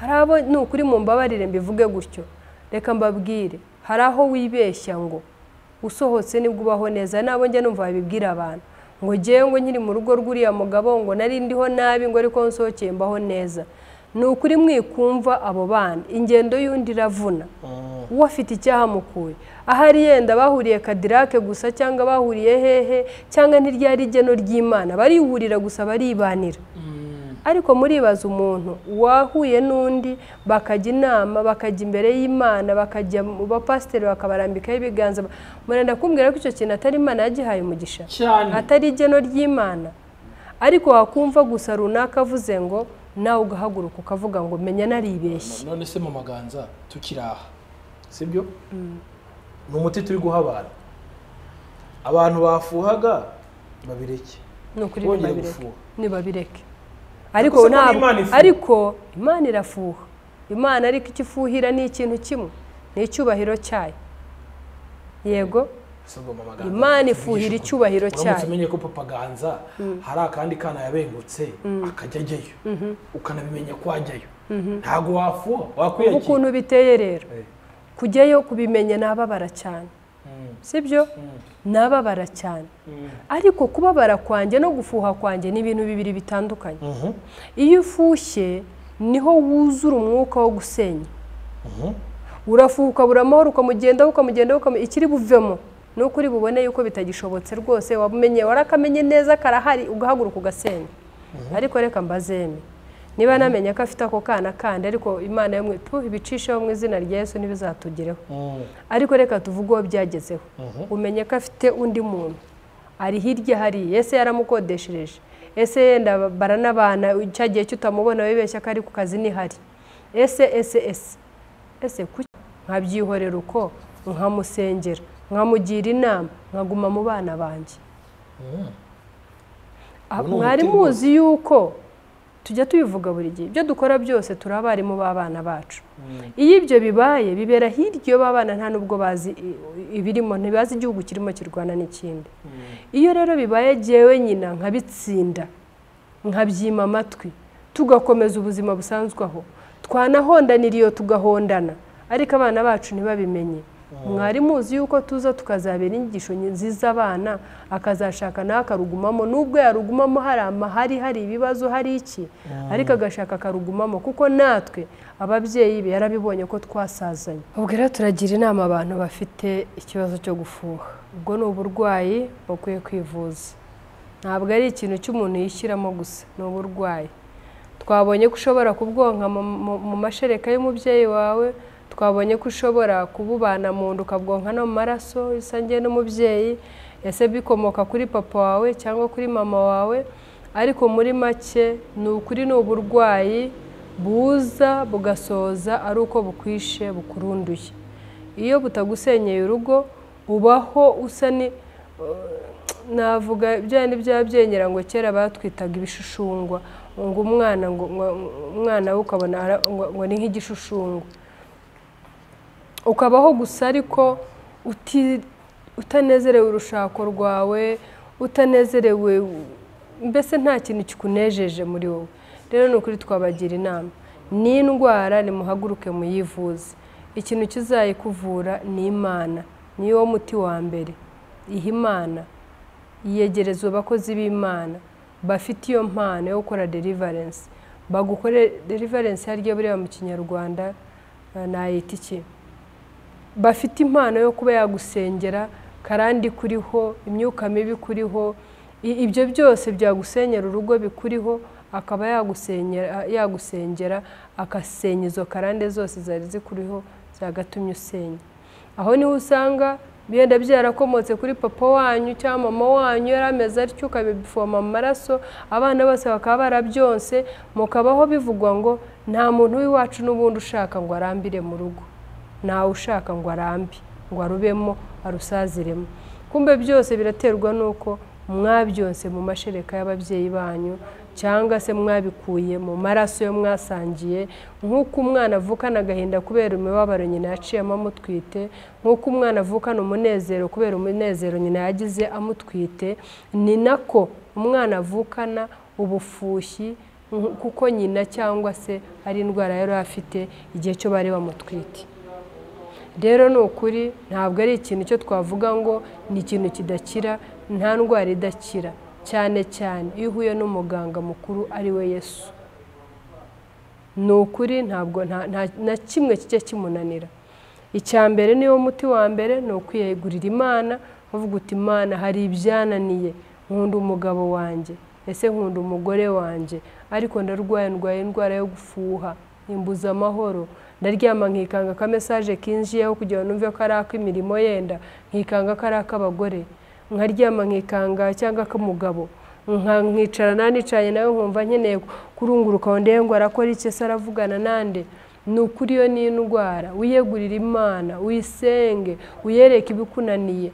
hari abo nukuri mu mbabarire mbivuge gutyo reka mbabwire hari aho wibeshya ngo usohotse nibwo ubaho neza. Nabo njye numva babibwira abantu ngo ngewe ngo nkiri mu rugo rw'uriya mugabo ngo nari ndiho nabi ngo ariko nsohokeye mbaho neza. Ni ukuri mwikumva abo bana, ingendo y'undi iravuna. Uwo afite icyaha mukuye, ahari yenda bahuriye Kadirake gusa cyangwa bahuriye hehe cyangwa ntiryari igeno ry'Imana, barihurira gusa baribanira. Ariko muribaza umuntu wahuye n'undi bakajya inama, bakajya imbere y'Imana, bakajya mu bapasiteri bakabarambikaho ibiganza. Murenda kumbwira ko icyo kintu atari Imana yagihaye umugisha, atari igeno ry'Imana. Ariko wakumva gusa runaka avuze ngo nawe ugahaguruka ukavuga ngo menya naribeshye. None se mu maganza tukiraha sibyo? Ni umuti turi guha abantu bafuhaga babireke. Nukuri nibabireke. Ariko ntabwo, ariko Imana irafuha. Imana ariko ikifuhira ni ikintu kimwe, ni icyubahiro cyayo. Yego, Imana ifuhira icyubahiro cyayo. Umenye ko Papa Ganza hari akandi kana yabengutse akajya ajyayo, ukanabimenya ko ajyayo. Ntago wafuha, wakwiyakira. Ukuntu biteye rero kujyayo kubimenya nababara cyane, sibyo? Nababara cyane. Ariko kubabara kwanjye no gufuha kwanjye ni ibintu bibiri bitandukanye. Iyo ufushye niho wuzura umwuka wo gusenya. Urafuka buramahoro ukamugenda ikiri buvemo nuko uri bubone yuko bitagishobotse rwose, wabumenye warakamenye neza karahari ugahaguruka ugasenya. Ariko reka mbazeme, niba namenya ko afite ako kana kandi ariko Imana yamwe ibicishaho mu izina rya Yesu ntibizatugereho. Ariko reka tuvuge uwo byagezeho, umenye ko afite undi muntu ari hirya hari, ese yaramukodeshereje, ese yenda baranabana cyagiye cyutamubona wibeshya ko ari ku kazi ni hari, ese nkabyihorera uko nkamusengera, nkamugira inama, nkaguma mu bana banjye. Mwari muzi yuko tujya tubivuga buri gihe, ibyo dukora byose turi abarimu b'abana bacu. Iyo ibyo bibaye bibera hirya babana nta nubwo bazi ibirimo, ntibazi igihugu kirimo kirwana n'ikindi. Iyo rero bibaye jewe nyina nkabitsinda, nkabyima amatwi, tugakomeza ubuzima busanzwe aho, twanahondaniriyo tugahondana, ariko abana bacu ntibabimenye. Mwari muzi yuko tuza tukazabera inyigisho nziza abana, akazashaka nawe akarugumamo, nubwo yarugumamo hari ibibazo hari iki, ariko agashaka akarugumamo, kuko natwe ababyeyi be yarabibonye ko twasazanye. Ubwo rero turagira inama abantu bafite ikibazo cyo gufuha. Ubwo ni uburwayi bakwiye kwivuza, ntabwo ari ikintu cy'umuntu yishyiramo gusa, ni uburwayi. Twabonye ko ushobora kubwonka mu mashereka y'umubyeyi wawe, twabonye ko ushobora kububana mu nda ukabwonka no mu maraso isangiye n'umubyeyi, ese bikomoka kuri papa wawe cyangwa kuri mama wawe. Ariko muri make ni ukuri ni uburwayi buza bugasoza ari uko bukwishe bukurunduye. Iyo butagusenyeye urugo ubaho usa ni navuga byane byabyenyera ngo kera batwitaga ibishushungwa, ngo umwana we ukabona ngo ni nk'igishushushungwa, ukabaho gusa ariko utanezerewe urushako rwawe, utanezerewe, mbese nta kintu kikunejeje muri wowe. Rero ni ukuri twabagira inama, ni indwara nimuhaguruke muyivuze. Ikintu kizayikuvura ni Imana, niyo muti wa mbere. Ihe Imana, yegereza abakozi b'Imana bafite iyo mpano yo gukora deliverance, bagukore deliverance haryo buriya mu Kinyarwanda nayita iki, bafite impano yo kuba yagusengera karandi kuriho, imyuka mibi kuriho, ibyo byose byagusenyera urugo bikuriho, akaba yagusengera akasenya izo karande zose zari zikuriho zagatumye usenya. Aho niho usanga byenda byarakomotse kuri papa wanyu cyangwa mama wanyu yarameze atyo, ukabifoma mu maraso, abana bose bakaba barabyonse, mukabaho bivugwa ngo nta muntu w'iwacu n'ubundi ushaka ngo arambire mu rugo, ntawe ushaka ngo arambi ngo arubemo arusaziremo. Kumbe byose biraterwa nuko mwabyonse mu mashereka y'ababyeyi banyu, cyangwa se mwabikuye mu maraso yo mwasangiye. Nk'uko umwana avukana agahinda kubera imibabaro nyina yaciyemo amutwite, nk'uko umwana avukana umunezero kubera umunezero nyina yagize amutwite, ni nako umwana avukana ubufushyi kuko nyina cyangwa se ari indwara yari afite igihe cyo bari bamutwite. rero ni ukuri ntabwo ari ikintu cyo twavuga ngo ni ikintu kidakira, nta ndwara idakira, cyane cyane iyo uhuye n'umuganga mukuru ari we Yesu. Ni ukuri ntabwo na kimwe kijya kimunanira. Icya mbere niwo muti wa mbere ni ukwiyegurira Imana, uvuga uti Imana hari ibyananiye, nkunda umugabo wanjye, ese nkunda umugore wanjye, ariko ndwaye indwara yo gufuha, imbuza amahoro, ndaryama nkikanga ka message kinjiyeho kugira ngo numve ko ari ak'imirimo yenda, nkikanga ko ari ak'abagore, nkaryama nkikanga cyangwa k'umugabo, nkicara nanicanye nawe nkumva nkeneye kurunguruka ndende ngo arakora iki se aravugana nande. Ni ukuri yo ni indwara, wiyegurira Imana, uyisenge, uyereke ibikunaniye.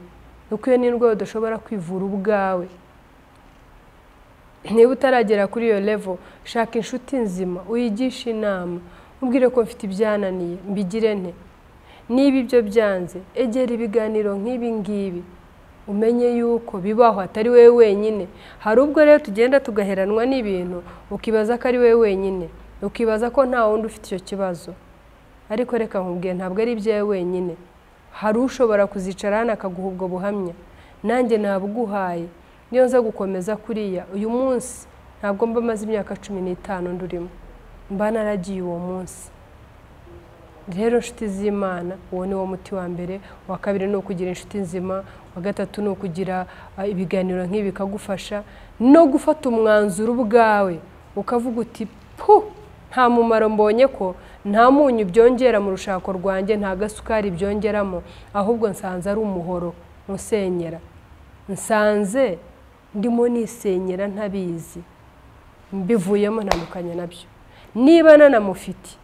Nuko iyo ni indwara udashobora kwivura ubwawe. Niba utaragera kuri iyo level, shaka inshuti nzima, uyigishe inama, ubwire ko mfite ibyananiye, mbigire nte. Niba ibyo byanze, egera ibiganiro nk'ibi ngibi, umenye yuko bibaho atari wewe wenyine. Hari ubwo rero tugenda tugaheranwa n'ibintu, ukibaza ko ari wewe wenyine, ukibaza ko nta wundi ufite icyo kibazo. Ariko reka nkubwiye ntabwo ari ibyawe wenyine. Hari ushobora kuzicara hano akaguha ubwo buhamya, nanjye nabuguhaye. Niyo nza gukomeza kuriya uyu munsi ntabwo mba maze imyaka 15 ndurimo, mba naragiye uwo munsi. Rero inshuti z'Imana, uwo ni wo muti wa mbere. Wa kabiri ni ukugira inshuti nzima, wa gatatu ni ukugira ibiganiro nk'ibi bikagufasha no gufata umwanzuro ubwawe, ukavuga uti nta mumaro mbonye ko nta munyu byongera mu rushako rwanjye, nta gasukari byongeramo, ahubwo nsanze ari umuhoro musenyera, nsanze ndimo nisenyera ntabizi, mbivuyemo ntandukanye nabyo. Niba nanamufite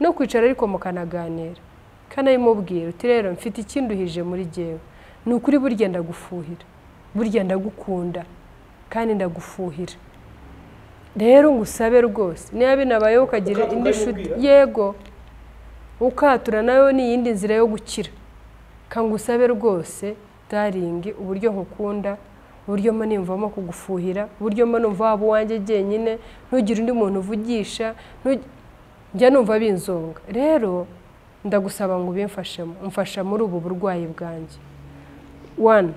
no kwicara ariko mukanaganira, kanayimubwira uti rero mfite ikinduhije muri jewe, ni ukuri burya ndagufuhira, burya ndagukunda kandi ndagufuhira. Rero ngusabe rwose niba binabayeho ukagira indi shuti, yego ukatura nayo ni iyindi nzira yo gukira. Kangusabe rwose darling, uburyo nkukunda, uburyo mba nimvamo kugufuhira, uburyo mba numva waba uwanjye jyenyine, ntugire undi muntu uvugisha, njya numva binzonga. Rero ndagusaba ngo ubimfashemo, umfasha muri ubu burwayi bwanjye. 1,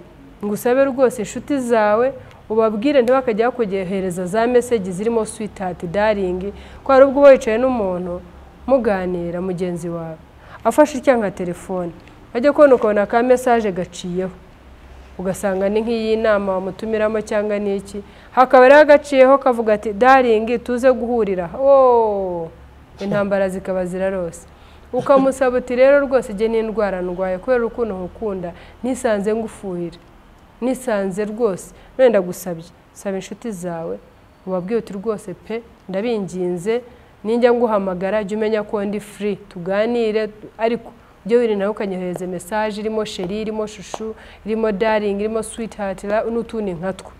ngusabe rwose inshuti zawe ubabwire ntibakajya kugehereza za message zirimo sweetheart, darling, ko hari ubwo wicaye n'umuntu muganira mugenzi wawe afashe icyanka telefone, ajya kubona ka message gaciyeho, ugasanga ni nk'iyi nama wamutumiramo cyangwa niki, hakaba rero gaciyeho kavuga ati darling tuze guhurira. Intambara zikaba zirarose. Ukamusaba uti rero rwose je n'indwara ndwaye kubera ukuntu nkukunda, nisanze ngufuhira, nisanze rwose none ndagusabye, saba inshuti zawe ubabwiye uti rwose pe ndabinginze, ninjya nguhamagara jya umenya ko ndi free tuganire, ariko byo wiri nawe ukanyohereza message irimo chérie, irimo shushu, irimo darling, irimo sweetheart n'utundi nkatwo.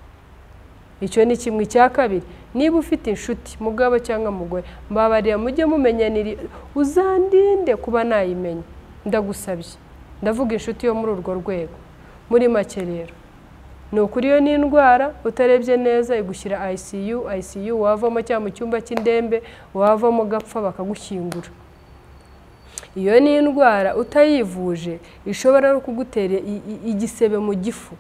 Icyo ni kimwe. Cya kabiri, niba ufite inshuti mugabo cyangwa mugore, mbabarira mujye mumenyanira, uzandinde kuba nayimenya, ndagusabye. Ndavuga inshuti yo muri urwo rwego. Muri make rero ni ukuri yo ni indwara utarebye neza igushyira ICU, wavamo cyangwa mu cyumba cy'indembe, wavamo gapfa bakagushyingura. Iyo ni indwara utayivuje ishobora no kugutera igisebe mu gifu,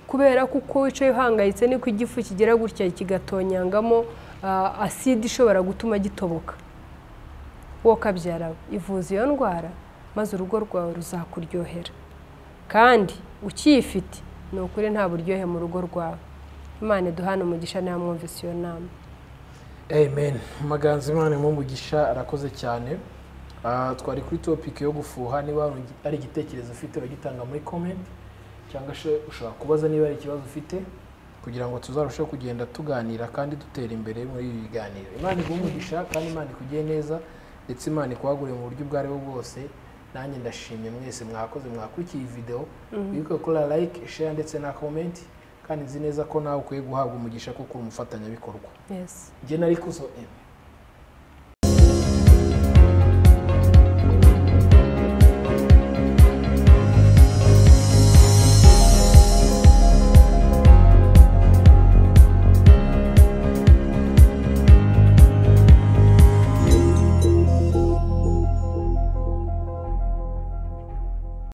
kubera kuko wicaye uhangayitse niko igifu kigera gutya kigatonyangamo acide ishobora gutuma gitoboka. Wowe kabyara ivuza iyo ndwara, maze urugo rwawe ruzakuryohera, kandi ukiyifite ni ukuri nta buryohe mu rugo rwawe. Imana duhana umugisha namwumvise iyo nama. Amen. Maganzi Imana mu mugisha arakoze cyane. Twari kuri topic yo gufuha. Niba ari igitekerezo ufite uragitanga muri comment, cyangwa ushobora kubaza niba ari ikibazo ufite, kugira ngo tuzarusheho kugenda tuganira kandi dutera imbere muri ibi biganiro. Imana igumugisha kandi Imana ikugire neza, ndetse Imana ikwagure mu buryo bwari bwose. Nanjye ndashimye mwese mwakoze mwakurikiye iyi video, wibuke gukora like, share ndetse na comment, kandi nzi neza ko nawe ukwiye guhabwa umugisha kuko uri umufatanyabikorwa. Yes. Jye nari Kuzo M.